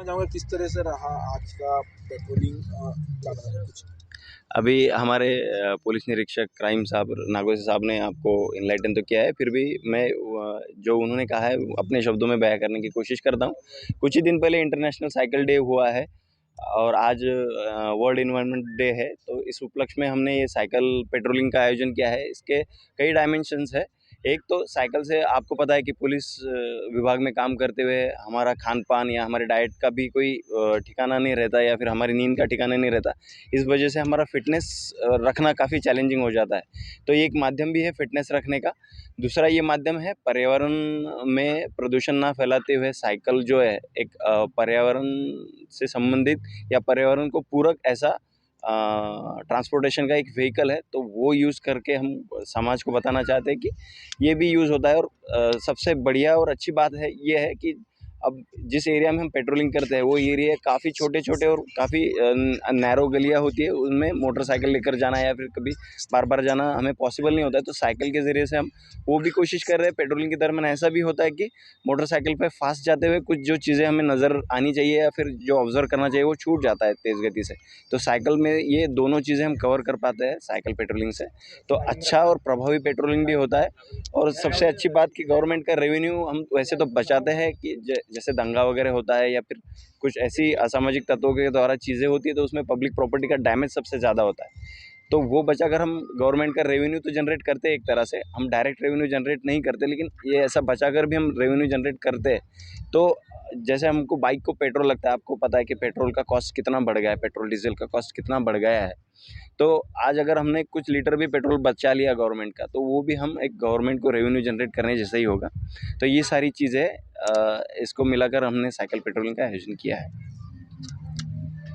पूछना चाहूँगा किस तरह से रहा आज का पेट्रोलिंग का कुछ? अभी हमारे पुलिस निरीक्षक क्राइम साहब नागोसे साहब ने आपको इनलाइटन तो किया है, फिर भी मैं जो उन्होंने कहा है अपने शब्दों में बयाँ करने की कोशिश करता हूँ। कुछ ही दिन पहले इंटरनेशनल साइकिल डे हुआ है और आज वर्ल्ड एनवायरनमेंट डे है, तो इस उपलक्ष्य में हमने ये साइकिल पेट्रोलिंग का आयोजन किया है। इसके कई डायमेंशंस है। एक तो साइकिल से आपको पता है कि पुलिस विभाग में काम करते हुए हमारा खान-पान या हमारे डाइट का भी कोई ठिकाना नहीं रहता या फिर हमारी नींद का ठिकाना नहीं रहता। इस वजह से हमारा फ़िटनेस रखना काफ़ी चैलेंजिंग हो जाता है। तो ये एक माध्यम भी है फ़िटनेस रखने का। दूसरा ये माध्यम है पर्यावरण में प्रदूषण ना फैलाते हुए साइकिल जो है एक पर्यावरण से संबंधित या पर्यावरण को पूरक ऐसा ट्रांसपोर्टेशन का एक व्हीकल है, तो वो यूज़ करके हम समाज को बताना चाहते हैं कि ये भी यूज़ होता है। और सबसे बढ़िया और अच्छी बात है ये है कि अब जिस एरिया में हम पेट्रोलिंग करते हैं वो एरिया काफ़ी छोटे-छोटे और काफ़ी नैरो गलियाँ होती है, उनमें मोटरसाइकिल लेकर जाना या फिर कभी बार-बार जाना हमें पॉसिबल नहीं होता है, तो साइकिल के ज़रिए से हम वो भी कोशिश कर रहे हैं। पेट्रोलिंग के दरमियान ऐसा भी होता है कि मोटरसाइकिल पे फ़ास्ट जाते हुए कुछ जो चीज़ें हमें नज़र आनी चाहिए या फिर जो ऑब्ज़र्व करना चाहिए वो छूट जाता है तेज़ गति से। तो साइकिल में ये दोनों चीज़ें हम कवर कर पाते हैं साइकिल पेट्रोलिंग से। तो अच्छा और प्रभावी पेट्रोलिंग भी होता है और सबसे अच्छी बात कि गवर्नमेंट का रेवेन्यू हम वैसे तो बचाते हैं कि जैसे दंगा वगैरह होता है या फिर कुछ ऐसी असामाजिक तत्वों के द्वारा चीज़ें होती है तो उसमें पब्लिक प्रॉपर्टी का डैमेज सबसे ज़्यादा होता है। तो वो बचाकर हम गवर्नमेंट का रेवेन्यू तो जनरेट करते हैं एक तरह से, हम डायरेक्ट रेवेन्यू जनरेट नहीं करते, लेकिन ये ऐसा बचाकर भी हम रेवेन्यू जनरेट करते हैं। तो जैसे हमको बाइक को पेट्रोल लगता है, आपको पता है कि पेट्रोल का कॉस्ट कितना बढ़ गया है, पेट्रोल डीजल का कॉस्ट कितना बढ़ गया है। तो आज अगर हमने कुछ लीटर भी पेट्रोल बचा लिया गवर्नमेंट का, तो वो भी हम एक गवर्नमेंट को रेवेन्यू जनरेट करने जैसा ही होगा। तो ये सारी चीज़ें इसको मिलाकर हमने साइकिल पेट्रोलिंग का आयोजन किया है।